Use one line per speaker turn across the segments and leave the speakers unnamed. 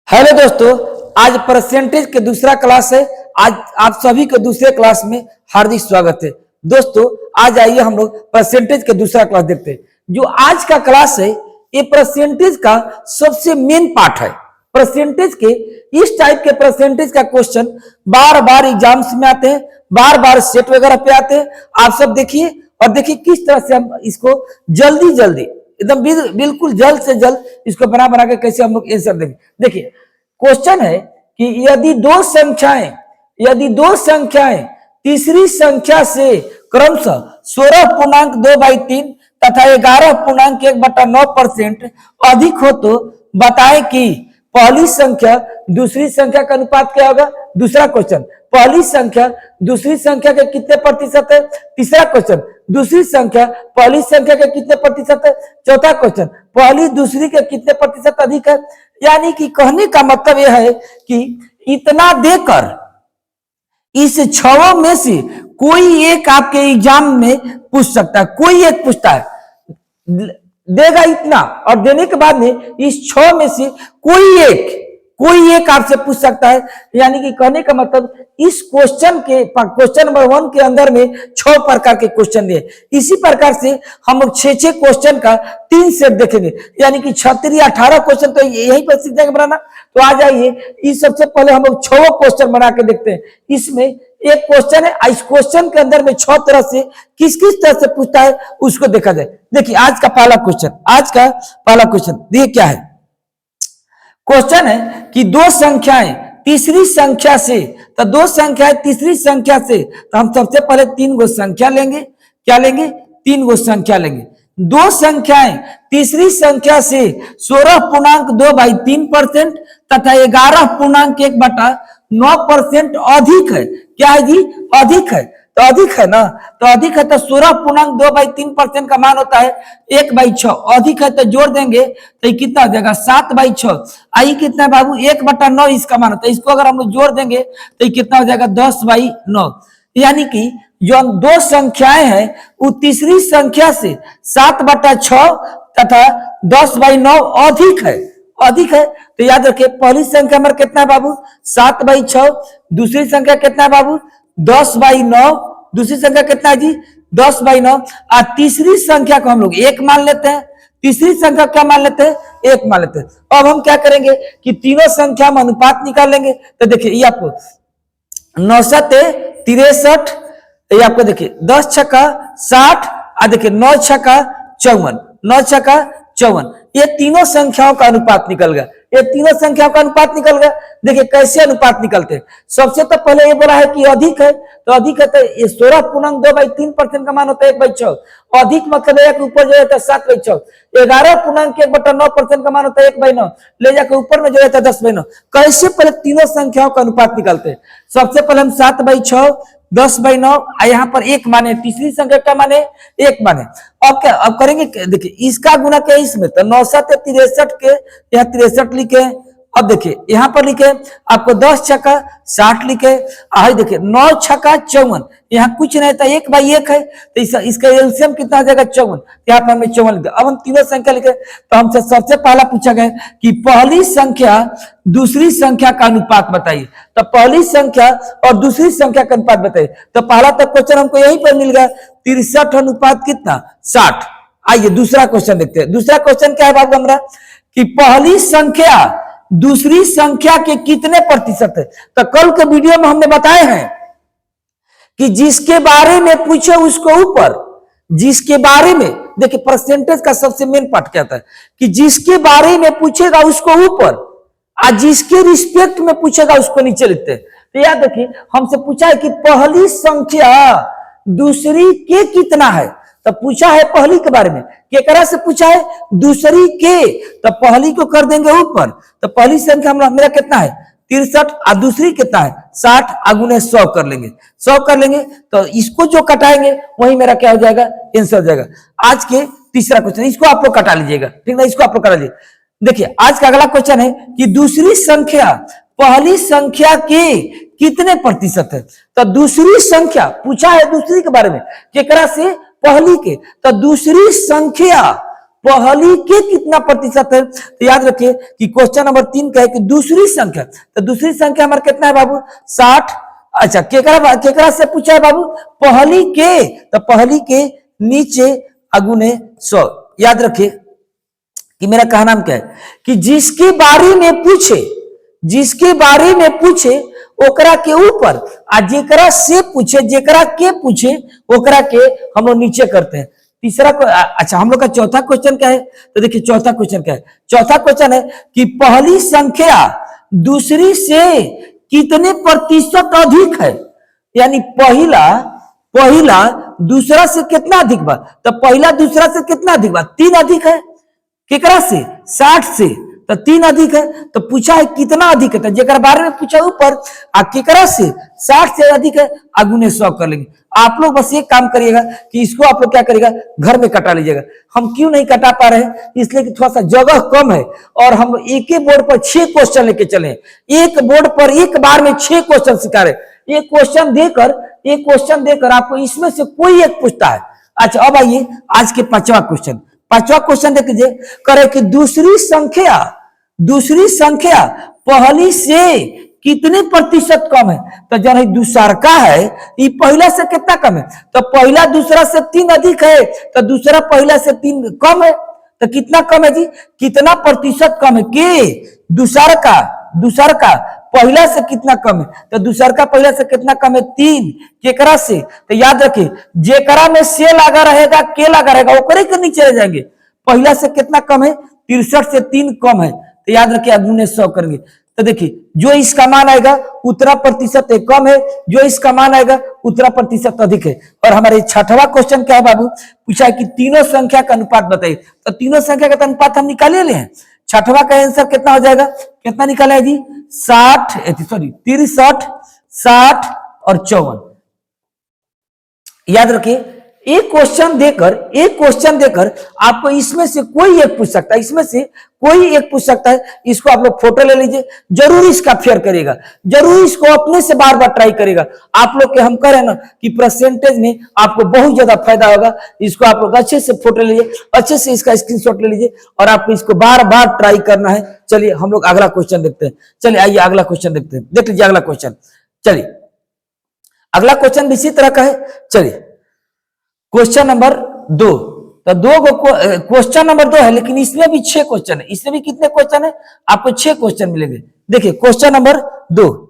Hello दोस्तों, आज percentage के दूसरा क्लास है। आज आप सभी के दूसरे क्लास में हार्दिक स्वागत है। दोस्तों आज आइए हम लोग परसेंटेज के दूसरा क्लास देखते हैं। जो आज का क्लास है ये परसेंटेज का सबसे मेन पार्ट है। परसेंटेज के इस टाइप के परसेंटेज का क्वेश्चन बार बार एग्जाम्स में आते हैं, बार बार सेट वगैरह पे आते हैं। आप सब देखिए और देखिए किस तरह से हम इसको जल्दी जल्दी एकदम बिल्कुल जल्द से जल्द इसको बना बना के कैसे हम लोग आंसर देंगे। देखिए क्वेश्चन है कि यदि दो संख्याएं तीसरी संख्या से क्रमशः 16.2/3 तथा 11.1/9% अधिक हो तो बताएं कि पहली संख्या दूसरी संख्या का अनुपात क्या होगा। दूसरा क्वेश्चन, पहली संख्या दूसरी संख्या के कितने प्रतिशत है। तीसरा क्वेश्चन, दूसरी संख्या पहली संख्या के कितने प्रतिशत है। चौथा क्वेश्चन, पहली दूसरी के कितने प्रतिशत अधिक है। यानी कि कहने का मतलब यह है कि इतना देकर इस छहों में से कोई एक आपके एग्जाम में पूछ सकता है। कोई एक पूछता है, देगा इतना और देने के बाद में इस 6 में से कोई एक आपसे पूछ सकता है। यानी कि कहने का मतलब इस क्वेश्चन नंबर 1 के अंदर में 6 प्रकार के क्वेश्चन दिए। इसी प्रकार से हम लोग 6 क्वेश्चन का 3 सेट देखेंगे। यानी कि 36 18 क्वेश्चन तो यहीं पर सीख जाएंगे बनाना। तो आ जाइए, इस सबसे पहले हम लोग 6 क्वेश्चन बना के देखते हैं। इसमें एक क्वेश्चन है, इस क्वेश्चन के अंदर में 6 तरह से किस तरह से पूछता है उसको देखा जाए। देखिए आज का पहला क्वेश्चन देखिए क्या है। क्वेश्चन है कि दो संख्याएं तीसरी संख्या से, तो दो संख्याएं तीसरी संख्या से, तो हम सबसे पहले 3 गो संख्या लेंगे। क्या लेंगे? 3 गो संख्या लेंगे। दो संख्याएं तीसरी संख्या से 16.2/3% तथा 11.1/9% अधिक है। क्या है जी? अधिक है। तो अधिक है ना, तो अधिक है तो 16.2/3% का मान होता है 1/6। अधिक है तो जोड़ देंगे तो ये कितना हो जाएगा 7/6। आई कितना है बाबू? 1/9 इसका मान होता है। इसको अगर हम लोग जोड़ देंगे तो ये कितना हो जाएगा 10/9। यानी कि जो दो संख्याएं हैं वो तीसरी संख्या से 7/6 तथा 10/9 अधिक है। तो याद रखिए पहली संख्या हमारा कितना है बाबू? 7/6। दूसरी संख्या कितना है बाबू? 10/9। दूसरी संख्या कितना है जी? 10/9। और तीसरी संख्या को हम लोग 1 मान लेते हैं। तीसरी संख्या क्या मान लेते हैं? 1 मान लेते हैं। अब हम क्या करेंगे कि तीनों संख्या में अनुपात निकाल लेंगे। तो देखिए ये आपको 9 7 63, ये आपको देखिए 10 छक्का 60 और देखिए 9 छक्का 54, 9 छक्का 54। ये तीनों संख्याओं का अनुपात निकल गया। ये तीनों संख्याओं का अनुपात निकल गया। देखिए कैसे अनुपात निकलते हैं। सबसे तो पहले ये बोला है कि अधिक है, तो अधिक है तो 16.2/3% का मान होता है 1/6। अधिक मतलब है कि ऊपर जो रहता है 7/6। 11.1/9% का मान होता है 1/9। ले जाकर ऊपर में जो रहता है 10/9। कैसे पहले तीनों संख्याओं का अनुपात निकालते हैं। सबसे पहले हम 7/6 10/9 यहाँ पर 1 माने, तीसरी संख्या का माने 1 माने। अब क्या अब करेंगे? देखिए इसका गुना क्या इसमें, तो 9 7 63 के यहाँ 63 लिखे। अब देखिए यहाँ पर लिखे आपको 10 छक्का 60 लिखे। आई देखिए 9 छक्का 54, यहाँ कुछ नहीं था 1/1 है तो इसका एलसीएम कितना आ जाएगा 54। यहाँ पर हमने 54 लिखा। अब हम तीनों संख्या लिखे तो हमसे सबसे पहला पूछा गया कि पहली संख्या दूसरी संख्या का अनुपात बताइए। तो पहली संख्या और दूसरी संख्या का अनुपात बताइए। तो पहला तक क्वेश्चन हमको यहीं पर मिल गया 63 अनुपात कितना 60। आइए दूसरा क्वेश्चन देखते हैं। दूसरा क्वेश्चन क्या है बाबू हमारा कि पहली संख्या दूसरी संख्या के कितने प्रतिशत है। तो कल के वीडियो में हमने बताए हैं कि जिसके बारे में पूछे उसको ऊपर, जिसके बारे में देखिए परसेंटेज का सबसे मेन पार्ट क्या था कि जिसके बारे में पूछेगा उसको ऊपर और जिसके रिस्पेक्ट में पूछेगा उसको नीचे लिखते हैं। तो याद रखिए हमसे पूछा है कि पहली संख्या दूसरी के कितना है। तो पूछा है पहली के बारे में, केकरा से पूछा है? दूसरी के। तो पहली को कर देंगे ऊपर। तो पहली संख्या मेरा कितना है 63 और दूसरी कितना है 60 अगुने 100 कर लेंगे। 100 कर लेंगे तो इसको जो कटाएंगे वही मेरा क्या हो जाएगा आंसर हो जाएगा। आज के तीसरा क्वेश्चन इसको आप लोग कटा लीजिएगा, ठीक ना, इसको आप लोग कटा लीजिए। देखिए आज का अगला क्वेश्चन है कि दूसरी संख्या पहली संख्या के कितने प्रतिशत है। तो दूसरी संख्या पूछा है दूसरी के बारे में, केकरा से? पहली के। तो दूसरी संख्या पहली के कितना प्रतिशत है। तो याद रखिए कि क्वेश्चन नंबर 3 का है कि दूसरी संख्या, तो दूसरी संख्या हमारा कितना है बाबू 60। अच्छा केकरा से पूछा है बाबू पहली के, तो पहली के नीचे अगुने 100। याद रखिए कि मेरा कहना क्या है कि जिसके बारे में पूछे, जिसके बारे में पूछे ओकरा के ऊपर, आ जेकरा से पूछे जेकरा के पूछे ओकरा के हम लोग नीचे करते हैं। तीसरा अच्छा हम लोग का चौथा क्वेश्चन क्या है, तो देखिए चौथा क्वेश्चन क्या है। चौथा क्वेश्चन है कि पहली संख्या दूसरी से कितने प्रतिशत अधिक है, यानी पहला दूसरा से कितना अधिक बा, तो पहला दूसरा से कितना अधिक बा 3 अधिक है। केकरा से 60 से, तो 3 अधिक है। तो पूछा है कितना अधिक है, तो जेकर बारे में पूछा ऊपर, आ केकरा से 60 से अधिक है अगुने 100 कर लेंगे। आप लोग बस एक काम करिएगा कि इसको आप लोग क्या करिएगा घर में कटा लीजिएगा। हम क्यों नहीं कटा पा रहे हैं, इसलिए कि थोड़ा सा जगह कम है और हम एक ही बोर्ड पर 6 क्वेश्चन लेके चले। एक बोर्ड पर एक बार में 6 क्वेश्चन सिखा रहे। एक क्वेश्चन देकर आपको इसमें से कोई एक पूछता है। अच्छा अब आइए आज के 5वां क्वेश्चन देख लीजिए। करे कि दूसरी संख्या पहली से कितने प्रतिशत कम है, तो जब दूसरा का है ये पहला से कितना कम है, तो पहला दूसरा से 3 अधिक है, तो दूसरा पहला से 3 कम है। तो कितना कम है जी, कितना प्रतिशत कम है के दूसरा का पहला से कितना कम है, तो दूसरा का पहला से कितना कम है 3। केकरा से, तो याद रखिए जेकरा में से लगा रहेगा के लगा रहेगा ओकरे के नीचे रह जाएंगे। पहला से कितना कम है 63 से 3 कम है, तो याद रखिए अगुने 100 करेंगे। तो देखिए जो इसका मान आएगा उतना प्रतिशत कम है, जो इसका मान आएगा उतना प्रतिशत अधिक है। और हमारे 6वां क्वेश्चन क्या है बाबू, पूछा है कि तीनों संख्या का अनुपात बताइए। तो तीनों संख्या का अनुपात हम निकाले ले हैं। 6वां का आंसर कितना हो जाएगा, कितना निकाला है जी 63, 60 और 54। याद रखिए एक क्वेश्चन देकर आपको इसमें से कोई एक पूछ सकता है, इसमें से कोई एक पूछ सकता है। इसको आप लोग फोटो ले लीजिए, जरूर इसका फेयर करेगा, जरूर इसको अपने से बार बार ट्राई करेगा। आप लोग के हम कह रहे हैं ना कि परसेंटेज में आपको बहुत ज्यादा फायदा होगा। इसको आप लोग अच्छे से फोटो ले लीजिए, अच्छे से इसका स्क्रीनशॉट ले लीजिए और आपको इसको बार बार ट्राई करना है। चलिए हम लोग अगला क्वेश्चन देखते हैं। चलिए आइए अगला क्वेश्चन देखते हैं, देख लीजिए अगला क्वेश्चन। चलिए अगला क्वेश्चन भी इसी तरह का है। चलिए क्वेश्चन नंबर 2, तो क्वेश्चन नंबर 2 है, लेकिन इसमें भी 6 क्वेश्चन है। इसमें भी कितने क्वेश्चन है, आपको 6 क्वेश्चन मिलेंगे। देखिए क्वेश्चन नंबर 2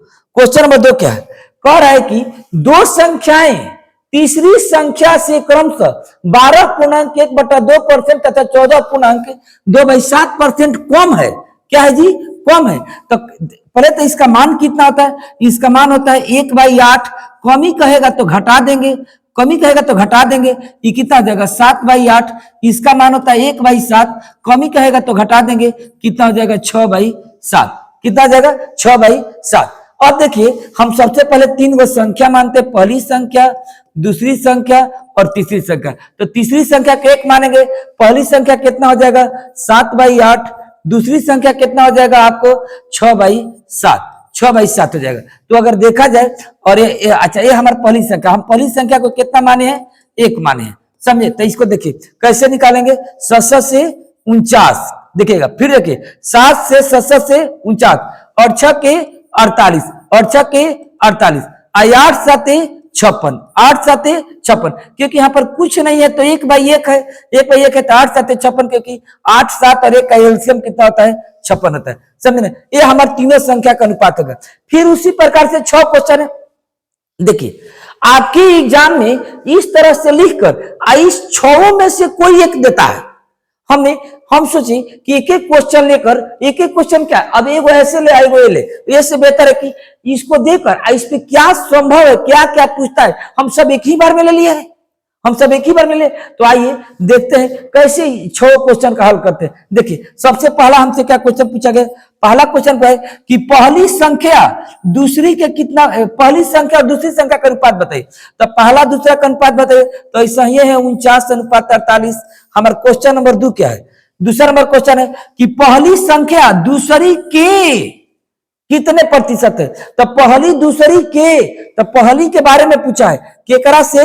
क्या है, कह रहा है कि 2 संख्याएं तीसरी संख्या से क्रमशः 12.1/2% तथा 14.2/7% कम है। क्या है जी, कम है। तो पहले तो इसका मान कितना होता है, इसका मान होता है 1/8। कमी कहेगा तो घटा देंगे, ये कितना हो जाएगा 7/8। इसका मान होता है 1/7, कमी कहेगा तो घटा देंगे, कितना हो जाएगा 6/7। कितना हो जाएगा 6/7। अब देखिए हम सबसे पहले 3 गो संख्या मानते हैं, पहली संख्या, दूसरी संख्या और तीसरी संख्या। तो तीसरी संख्या को 1 मानेंगे, पहली संख्या कितना हो जाएगा 7/8, दूसरी संख्या कितना हो जाएगा आपको 6/7 हो जाएगा। तो अगर देखा जाए और अच्छा ये हमारी पहली संख्या, हम पहली संख्या को कितना माने हैं 1 माने हैं, समझे। तो इसको देखिए कैसे निकालेंगे, 7 से 49 देखिएगा, फिर देखिए 7 से 7 से 49 और 6 के 48 और 6 के 48, 8 7 56, 8 7 56। क्योंकि यहाँ पर कुछ नहीं है तो 1/1 है, 1/1 है तो 8 7 56, क्योंकि 8 7 और 1 का एलसीएम कितना होता है 56 होता है, समझे ना। ये हमारे तीनों संख्या का अनुपात होगा। फिर उसी प्रकार से 6 क्वेश्चन है। देखिए आपके एग्जाम में इस तरह से लिखकर इस 6 में से कोई एक देता है। हम सोचे कि एक एक क्वेश्चन लेकर, एक एक क्वेश्चन क्या अब एगो ऐसे ले एगो ये ले, इससे बेहतर है कि इसको देकर इस पे क्या संभव है, क्या क्या पूछता है, हम सब एक ही बार में ले लिए हैं, तो आइए देखते हैं कैसे 6 क्वेश्चन का हल करते हैं। देखिए सबसे पहला हमसे क्या क्वेश्चन पूछा गया, पहला क्वेश्चन है कि पहली संख्या और दूसरी संख्या का अनुपात बताइए। तो पहला दूसरा का अनुपात बताइए, तो ऐसा ही है 49:48। हमारा क्वेश्चन नंबर 2 क्या है, दूसरा नंबर क्वेश्चन है कि पहली संख्या दूसरी के कितने प्रतिशत है। तो पहली दूसरी के, तो पहली के बारे में पूछा है, केकरा से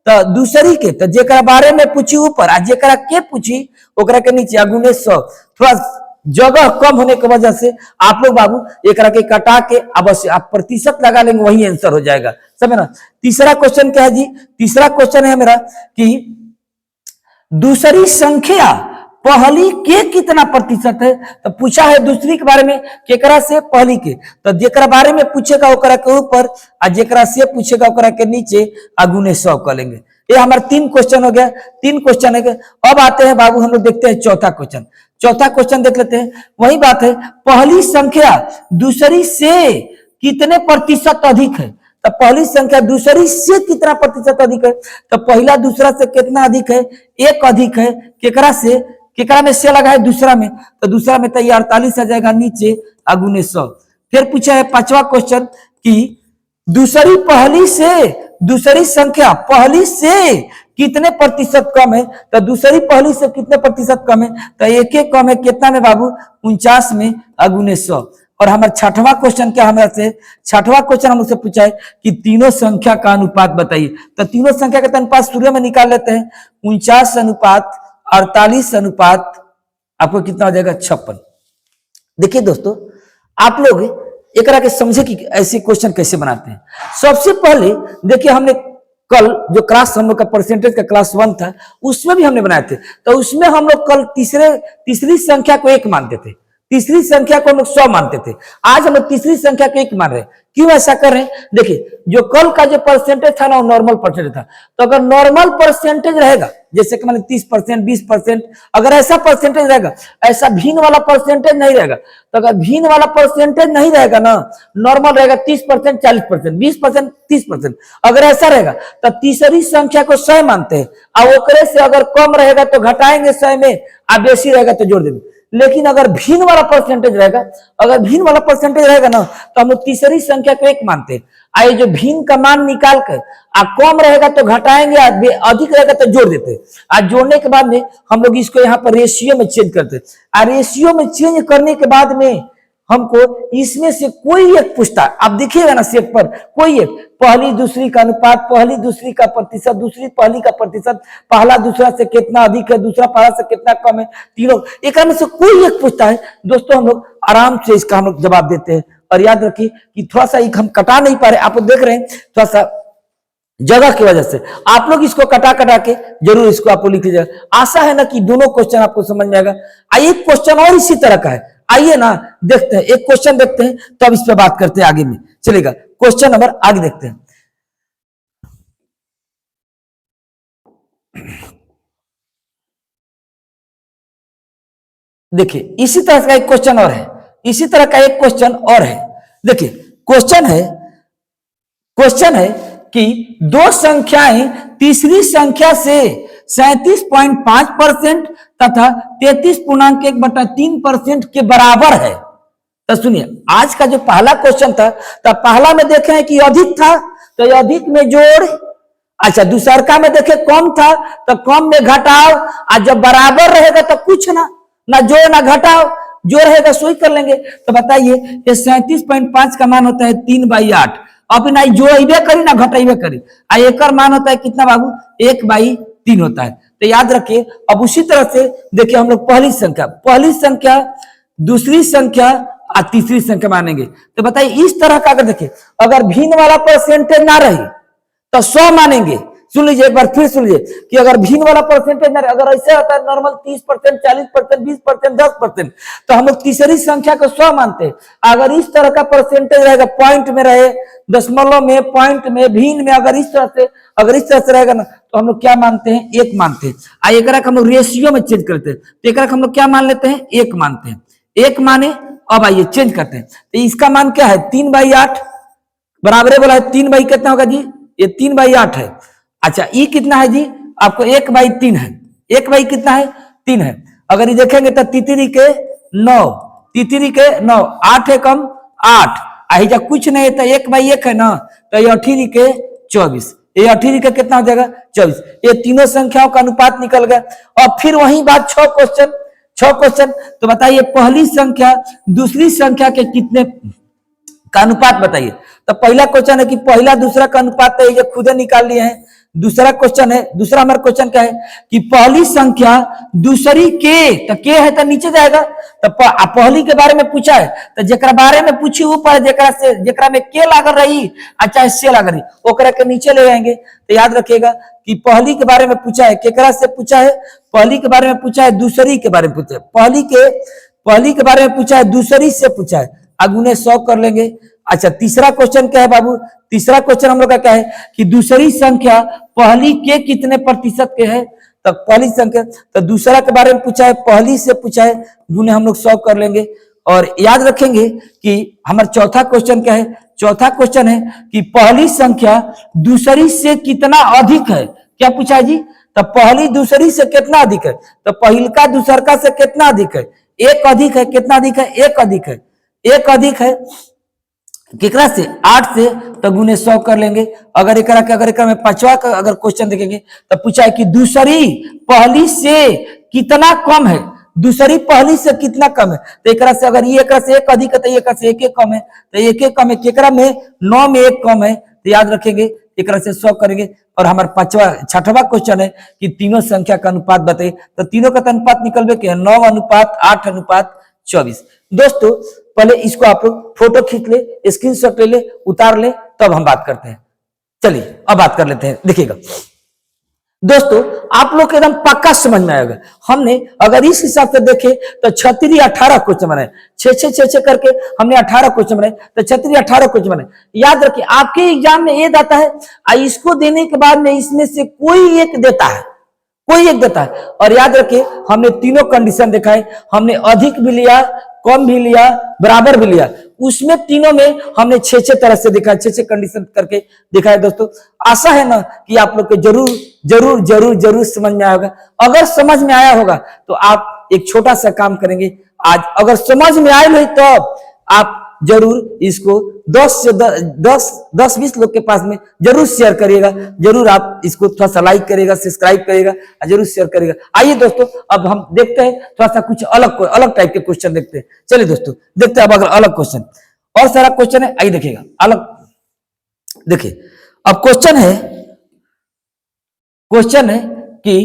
तो दूसरी के तो जेकरा बारे में पूछी ऊपर आ जेकरा के पूछी ओकरा के नीचे अगुने 100। थोड़ा जगह कम होने की वजह से आप लोग बाबू एक के कटा के अवश्य आप प्रतिशत लगा लेंगे, वही आंसर हो जाएगा। समझ ना। तीसरा क्वेश्चन क्या है जी? तीसरा क्वेश्चन है मेरा कि दूसरी संख्या पहली के कितना प्रतिशत है। तो पूछा है दूसरी के बारे में केकरा से, पहली के। तो जेकरा बारे में पूछेगा ओकरा के ऊपर और जेकरा से पूछेगा ओकरा के नीचे अगुने 100 कर लेंगे। ये हमारा 3 क्वेश्चन हो गया, 3 क्वेश्चन है। अब आते हैं बाबू हम लोग देखते हैं चौथा क्वेश्चन। चौथा क्वेश्चन देख लेते हैं। वही बात है, पहली संख्या दूसरी से कितने प्रतिशत अधिक है। तो पहली संख्या दूसरी से कितना प्रतिशत अधिक है। तो पहला दूसरा से कितना अधिक है, 1 अधिक है। केकरा से, केकरा में से लगा है दूसरा में, तो दूसरा में तो ये 48 आ जाएगा, नीचे अगुने 100। फिर पूछा है 5वां क्वेश्चन कि दूसरी पहली से, दूसरी संख्या पहली से कितने प्रतिशत कम है। तो दूसरी पहली से कितने प्रतिशत कम है। तो 1 कम है कितना में बाबू, 49 में अगुने 100। और हमारा 6वां क्वेश्चन क्या हमारे से, 6वां क्वेश्चन हमसे पूछा है कि तीनों संख्या का अनुपात बताइए। तो तीनों संख्या का अनुपात शुरू में निकाल लेते हैं। 49 अनुपात 48 अनुपात आपको कितना हो जाएगा, 56। देखिए दोस्तों, आप लोग एक के समझे कि ऐसे क्वेश्चन कैसे बनाते हैं। सबसे पहले देखिए, हमने कल जो क्लास हम लोग का परसेंटेज का क्लास 1 था उसमें भी हमने बनाए थे। तो उसमें हम लोग कल तीसरी संख्या को 1 मानते थे, तीसरी संख्या को हम लोग 100 मानते थे। आज हम लोग तीसरी संख्या को 1 मान रहे हैं। क्यों ऐसा कर रहे हैं? देखिए, जो कल का जो परसेंटेज था ना वो नॉर्मल परसेंटेज था। तो अगर नॉर्मल परसेंटेज रहेगा, जैसे कि मान 30%, 20%, अगर ऐसा परसेंटेज रहेगा, ऐसा भिन्न वाला परसेंटेज नहीं रहेगा। तो अगर भिन्न वाला परसेंटेज नहीं रहेगा ना, नॉर्मल रहेगा 30%, 40%, 20%, 30%, अगर ऐसा रहेगा तो तीसरी संख्या को 100 मानते हैं। और ओकरे से अगर कम रहेगा तो घटाएंगे 100 में, और बेसी रहेगा तो जोड़ देंगे। लेकिन अगर भिन्न वाला परसेंटेज रहेगा, अगर भिन्न वाला परसेंटेज रहेगा ना, तो हम लोग तीसरी संख्या को 1 मानते हैं। आइए जो भिन्न का मान निकाल कर कम रहेगा तो घटाएंगे, अधिक रहेगा तो जोड़ देते हैं। आज जोड़ने के बाद में हम लोग इसको यहाँ पर रेशियो में चेंज करते हैं। और रेशियो में चेंज करने के बाद में हमको इसमें से कोई एक पूछता है। आप देखिएगा ना सेट पर, कोई एक पहली दूसरी का अनुपात, पहली दूसरी का प्रतिशत, दूसरी पहली का प्रतिशत, पहला दूसरा से कितना अधिक है, दूसरा पहला से कितना कम है, तीनों एक में से कोई एक पूछता है। दोस्तों हम लोग आराम से इसका हम लोग जवाब देते हैं। और याद रखिए कि थोड़ा सा एक हम कटा नहीं पा रहे, आप लोग देख रहे हैं थोड़ा सा जगह की वजह से। आप लोग इसको कटा कटा के जरूर इसको आप लिख लीजिएगा। आशा है ना कि दोनों क्वेश्चन आपको समझ में आएगा। आइए क्वेश्चन और इसी तरह का है, आइए ना देखते हैं, एक क्वेश्चन देखते हैं तब इस पर बात करते हैं, आगे में चलेगा। क्वेश्चन नंबर आगे देखते हैं। देखिए इसी तरह का एक क्वेश्चन और है, इसी तरह का एक क्वेश्चन और है। देखिए क्वेश्चन है कि दो संख्याएं तीसरी संख्या से 37.5% तथा 33.1/3% के बराबर है। तो सुनिए, आज का जो पहला क्वेश्चन था, तो पहला में देखें कि अधिक था तो अधिक में जोड़, अच्छा दूसरका में देखे कम था तो कम में घटाओ, और जब बराबर रहेगा तो कुछ ना जोड़ ना घटाओ, जो रहेगा सोई कर लेंगे। तो बताइए ये 37.5 का मान होता है 3/8। अब ना जोड़े करी ना घटाइबे करी, एक मान होता है कितना बाबू, 1/3 होता है। तो याद रखिए। अब उसी तरह से देखिए हम लोग पहली संख्या, दूसरी संख्या और तीसरी संख्या मानेंगे। तो बताइए इस तरह का अगर देखिए, अगर भिन्न वाला परसेंटेज ना रही तो 100 मानेंगे। सुन लीजिए एक बार फिर सुन लीजिए कि अगर भिन्न वाला परसेंटेज ना रहे, अगर ऐसे होता है नॉर्मल 30%, 40%, 20%, 10%, तो हम लोग तीसरी संख्या को 100 मानते हैं। अगर इस तरह का परसेंटेज रहेगा, पॉइंट में रहे, दशमलव में, पॉइंट में, भिन्न में, अगर इस तरह से रहेगा ना, तो हम लोग क्या मानते हैं, 1 मानते हैं। एक हम लोग रेशियो में चेंज करते हैं, तो एक हम लोग क्या मान लेते हैं, 1 मानते हैं। 1 माने, अब आइए चेंज करते हैं। तो इसका मान क्या है, 3/8 बराबर बोला है। 3 कितना होगा जी, ये 3/8 है। अच्छा ये कितना है जी, आपको 1/3 है। 1 कितना है, 3 है। अगर ये देखेंगे तो तितरी के 9, 8 है कम 8, जब कुछ नहीं है तो 1/1 है ना, तो ये 18 के 24, ये 18 का कितना हो जाएगा, 24। ये तीनों संख्याओं का अनुपात निकल गया। और फिर वही बात 6 क्वेश्चन। तो बताइए पहली संख्या दूसरी संख्या के कितने का अनुपात बताइए। तो पहला क्वेश्चन है कि पहला दूसरा का अनुपात तो ये खुद निकाल लिए हैं। दूसरा क्वेश्चन है, दूसरा हमारा क्वेश्चन क्या है कि पहली संख्या दूसरी के, तो के है तो नीचे जाएगा, तो पहली के बारे में पूछा है तो जेकरा बारे में पूछी ऊपर, जेकरा में के लागल रही अच्छा से लागल रही ओकरा के नीचे ले जाएंगे। तो याद रखिएगा कि पहली के बारे में पूछा है, केकरा से पूछा है, पहली के बारे में पूछा है, दूसरी के बारे में पूछा है, पहली के बारे में पूछा है, दूसरी से पूछा है, अगुने 100 कर लेंगे। अच्छा तीसरा क्वेश्चन क्या है बाबू, तीसरा क्वेश्चन हम लोग का क्या है कि दूसरी संख्या पहली के कितने प्रतिशत के है, तो पहली संख्या, तो दूसरा के बारे में पूछा है, पहली से पूछा है, गुने हम लोग 100 कर लेंगे। और याद रखेंगे कि हमारा चौथा क्वेश्चन क्या है, चौथा क्वेश्चन है कि पहली संख्या दूसरी से कितना अधिक है, क्या पूछा है जी, तो पहली दूसरी से कितना अधिक है, तो पहल का दूसरका से कितना अधिक है, एक अधिक है, कितना अधिक है, एक अधिक है, एक अधिक है, केकरा से 8 से, तो गुने 100 कर लेंगे। अगर एकरा में पांचवा का अगर क्वेश्चन देखेंगे तो पूछा है कि दूसरी पहली से कितना कम है, दूसरी पहली से कितना कम है, तो एकरा से अगर ये एकरा से एक अधिक है तो एकरा से एक कम है, तो एक कम है, केकरा में 9 में एक कम है, तो याद रखेंगे एकरा से 100 करेंगे। और हमारा छठवां क्वेश्चन है कि तीनों संख्या का अनुपात बताइए, तो तीनों का अनुपात निकलवे के 9:8:24। दोस्तों पहले इसको आप लोग फोटो खींच ले, स्क्रीनशॉट ले ले, उतार ले, तब हम बात करते हैं। चलिए अब बात कर लेते हैं। देखिएगा दोस्तों आप लोग एकदम पक्का समझ में आएगा, हमने अगर इस हिसाब से देखे तो 18 क्वेश्चन बनाए, 6 करके हमने 18 क्वेश्चन बनाए, तो 18 क्वेश्चन बनाए। याद रखिए आपके एग्जाम में ये आता है, इसको देने के बाद में इसमें से कोई एक देता है, कोई एक देता है। और याद रखिए हमने तीनों कंडीशन देखा है, हमने अधिक भी लिया, कम भी लिया, बराबर भी लिया, उसमें तीनों में हमने 6 तरह से देखा, 6 कंडीशन करके देखा है। दोस्तों आशा है ना कि आप लोग को जरूर जरूर जरूर जरूर समझ में आया होगा। अगर समझ में आया होगा तो आप एक छोटा सा काम करेंगे आज, अगर समझ में आए नहीं तो आप जरूर इसको 10-20 लोग के पास में जरूर शेयर करिएगा, जरूर आप इसको थोड़ा सा लाइक करिएगा, सब्सक्राइब करिएगा, जरूर शेयर करिएगा। आइए दोस्तों अब हम देखते हैं थोड़ा सा कुछ अलग टाइप के क्वेश्चन देखते हैं। चलिए दोस्तों देखते हैं अब अगर अलग क्वेश्चन, और सारा क्वेश्चन है, आइए देखिएगा अलग। देखिए अब क्वेश्चन है कि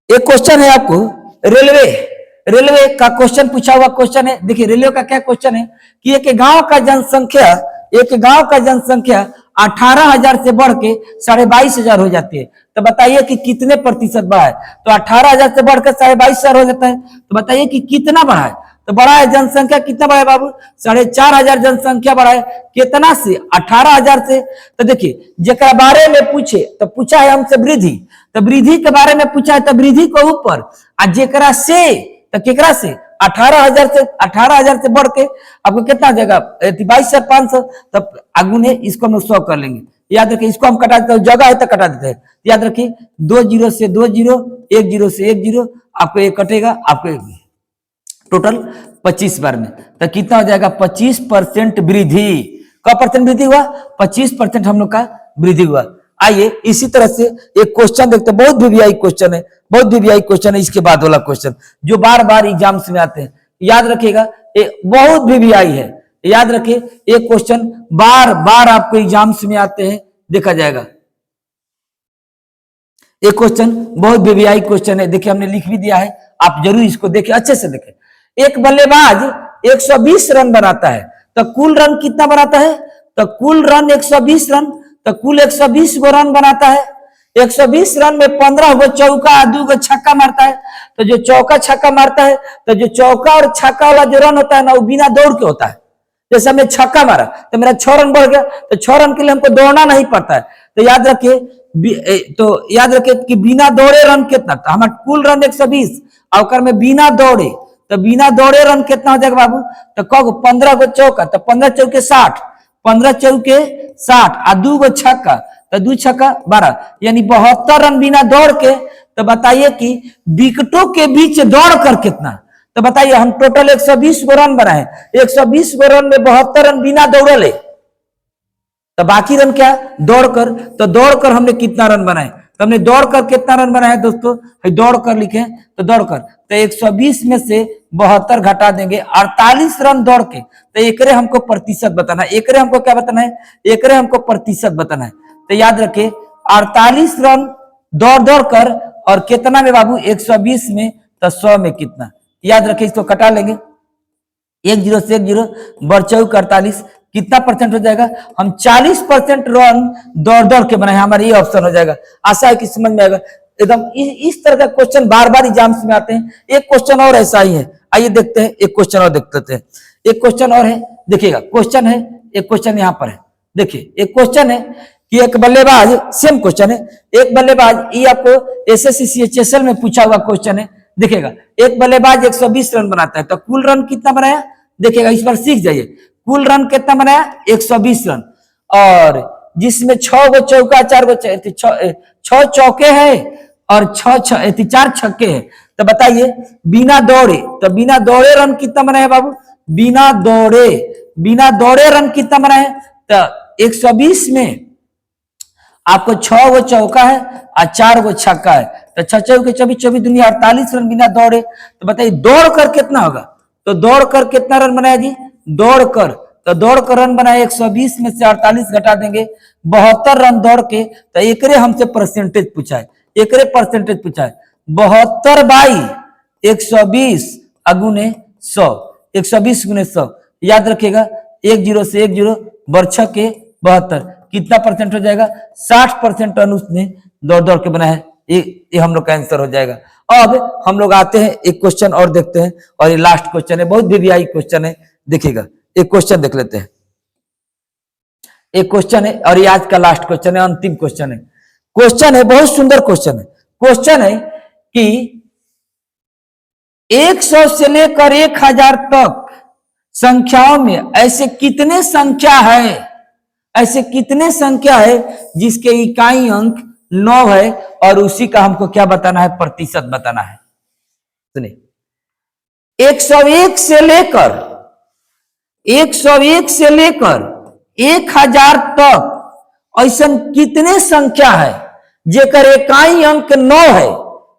एक क्वेश्चन है आपको रेलवे का क्वेश्चन पूछा हुआ क्वेश्चन है। देखिए रेलवे का क्या क्वेश्चन है कि एक गांव का जनसंख्या 18,000 से बढ़ के 22,500 हो जाती है, तो बताइए कि कितने प्रतिशत बढ़ा है। तो 18,000 से बढ़कर 22,500 हो जाता है, तो बताइए कि कितना बढ़ा है। तो बढ़ा है जनसंख्या कितना बढ़ा है बाबू, 4,500 जनसंख्या बढ़ा है, कितना से 18,000 से। तो देखिए जेकरा बारे में पूछे तो पूछा है हमसे वृद्धि, तो वृद्धि के बारे में पूछा है तो वृद्धि को ऊपर, और जेकरा से तो केकरा से 18,000 से बढ़ के आपको कितना हो जाएगा 22,500, तब आगुने इसको हम 100 कर लेंगे। याद रखिए इसको हम कटा देते हैं, जगह है तो कटा देते हैं। याद रखिए 2 0 से 2 0, 1 0 से 1 0, आपको ये कटेगा, आपको टोटल 25 बार में, तो कितना हो जाएगा 25% वृद्धि। कब परसेंट वृद्धि हुआ, 25% हम लोग का वृद्धि हुआ। आइए इसी तरह से एक क्वेश्चन देखते हैं, बहुत वीवीआई क्वेश्चन है, बहुत वीवीआई क्वेश्चन है इसके बाद वाला क्वेश्चन जो बार बार एग्जाम्स में आते हैं। याद रखिएगा बहुत वीवीआई है, याद रखिए एक क्वेश्चन बार बार आपको एग्जाम्स में आते हैं, देखा जाएगा। एक क्वेश्चन बहुत वीवीआई क्वेश्चन है, देखिए हमने लिख भी दिया है, आप जरूर इसको देखें, अच्छे से देखें। एक बल्लेबाज 120 रन बनाता है, तो कुल रन कितना बनाता है, तो कुल रन 120 रन, तो कुल 120 गो रन बनाता है। 120 रन में 15 गो चौका, 2 गो छक्का मारता है, तो जो चौका छक्का मारता है, तो जो चौका और छक्का वाला जो रन होता है ना वो बिना दौड़ के होता है। जैसे हमने छक्का मारा तो मेरा 6 रन बढ़ गया, तो 6 रन के लिए हमको दौड़ना नहीं पड़ता है। तो याद रखिए कि बिना दौड़े रन कितना, तो हमारा कुल रन 120 और में बिना दौड़े, तो बिना दौड़े रन कितना हो जाएगा बाबू, तो कब 15 गो चौका, तो 15 चौके 60, 15 चौके 60 और 2 गो छक्का, तो 2 छक्का 12, यानी 72 रन बिना दौड़ के। तो बताइए कि विकेटों के बीच दौड़ कर कितना, तो बताइए हम टोटल 120 गो रन बनाए, 120 गो रन में 72 रन बिना दौड़े, तो बाकी रन क्या दौड़कर, तो दौड़कर हमने कितना रन बनाए, तो हमने दौड़कर कितना रन बनाया दोस्तों, दौड़कर लिखे, तो दौड़कर तो 120 में से 72 घटा देंगे, 48 रन दौड़ के, तो एकरे हमको प्रतिशत बताना है, एकरे हमको क्या बताना है, एकरे हमको प्रतिशत बताना है। तो याद रखे 48 रन दौड़ दौड़ कर, और कितना में बाबू 120 में, तो 100 में कितना, याद रखे इसको कटा लेंगे, 10 से 10 बरचौक 48 कितना परसेंट हो जाएगा, हम 40% रन दौड़ दौड़ के बनाए, हमारा ये ऑप्शन हो जाएगा। आशा है कि समझ में आएगा एकदम। इस तरह का क्वेश्चन बार बार एग्जाम्स में आते हैं। एक क्वेश्चन और ऐसा ही है, आइए देखते हैं, एक क्वेश्चन और देख लेते हैं। एक क्वेश्चन और है, देखिएगा क्वेश्चन है, एक क्वेश्चन यहाँ पर है, देखिए एक क्वेश्चन है कि एक बल्लेबाज, सेम क्वेश्चन है, एक बल्लेबाज, ये आपको एसएससी सीएचएसएल में पूछा हुआ क्वेश्चन है। देखिएगा एक बल्लेबाज 120 रन बनाता है, तो कुल रन कितना बनाया, देखिएगा इस पर सीख जाइए, कुल रन कितना बनाया 120 रन, और जिसमें 6 गो चौका, 4 गो 6 चौके हैं और 4 छक्के हैं। तो बताइए बिना दौड़े, तो बिना दौड़े रन कितना बनाए बाबू, बिना दौड़े रन कितना बनाए, तो 120 में आपको 6 गो चौका है और 4 गो छक्का है, तो 6 चौके 24, 24 दुनिया 48 रन बिना दौड़े। तो बताइए दौड़ कर कितना होगा, तो दौड़ कर कितना रन बनाया जी, दौड़ कर, तो दौड़ कर रन बनाए 120 में से 48 घटा देंगे, 72 रन दौड़ के, तो एकरे हमसे परसेंटेज पूछा है, एकरे परसेंटेज पूछा है, 72 बाई 120 अगुने 100, 120 गुने 100, याद रखिएगा 10 से 10 बरछक के 72 कितना परसेंट हो जाएगा, 60% रन उसने दौड़ दौड़ के बनाया है। ये हम लोग का आंसर हो जाएगा। अब हम लोग आते हैं एक क्वेश्चन और देखते हैं, और ये लास्ट क्वेश्चन है, बहुत वीवीआई क्वेश्चन है। देखिएगा एक क्वेश्चन देख लेते हैं, एक क्वेश्चन है और ये आज का लास्ट क्वेश्चन है, अंतिम क्वेश्चन है। क्वेश्चन है बहुत सुंदर क्वेश्चन है। क्वेश्चन है कि 100 से लेकर 1000 तक संख्याओं में ऐसे कितने संख्या है जिसके इकाई अंक 9 है, और उसी का हमको क्या बताना है, प्रतिशत बताना है। सुनिए 101 से लेकर 1000 तक ऐसा कितने संख्या है जेकर इकाई अंक 9 है,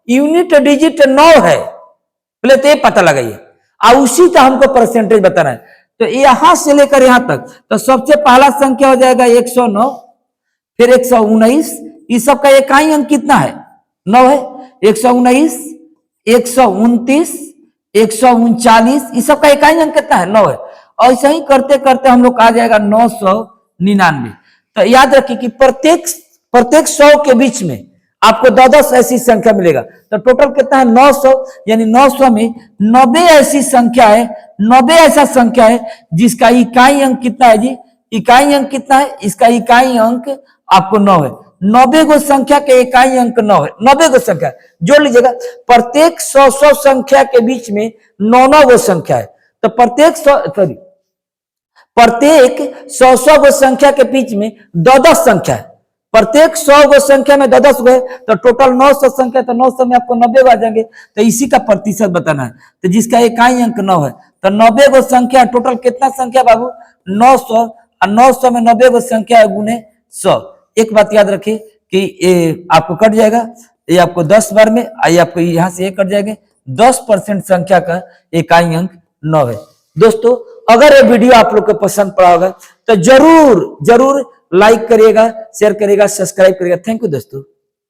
यूनिट डिजिट 9 है, पहले तो ये पता लगाइए, और उसी का हमको परसेंटेज बताना है। तो यहां से लेकर यहां तक, तो सबसे पहला संख्या हो जाएगा 109, फिर 119, इस सब का इकाई अंक कितना है, 9 है, 119, 129, 139, इस सब का इकाई अंक कितना है, 9 है। और ऐसे ही करते करते हम लोग आ जाएगा 999। तो याद रखिए कि प्रत्येक 100 के बीच में आपको 10 ऐसी संख्या मिलेगा, तो टोटल कितना है 900, यानी 900 में 90 ऐसी संख्या है, 90 ऐसा संख्या है जिसका इकाई अंक कितना है जी, इकाई अंक कितना है, इसका इकाई अंक आपको 9 है। 90 गो संख्या के इकाई अंक 9 है, 90 गो संख्या जोड़ लीजिएगा, प्रत्येक 100 संख्या के बीच में 9 गो संख्या है, तो प्रत्येक 100 गो संख्या के बीच में 10 संख्या है, प्रत्येक 100 गो संख्या में 10 गो है, तो टोटल 900 संख्या, तो 900 में आपको 90 आ जाएंगे, तो इसी का प्रतिशत बताना है। तो जिसका इकाई अंक 9 है, तो 90 गो संख्या, टोटल कितना संख्या बाबू 900, और 900 में 90 गो संख्या है गुने 100। एक बात याद रखिए कि ये आपको कट जाएगा, ये आपको 10 बार में, ये आपको यहाँ से ये कट जाएगा, 10% संख्या का इकाई अंक 9 है। दोस्तों अगर ये वीडियो आप लोग को पसंद पड़ा होगा तो जरूर लाइक करिएगा, शेयर करिएगा, सब्सक्राइब करिएगा। थैंक यू दोस्तों।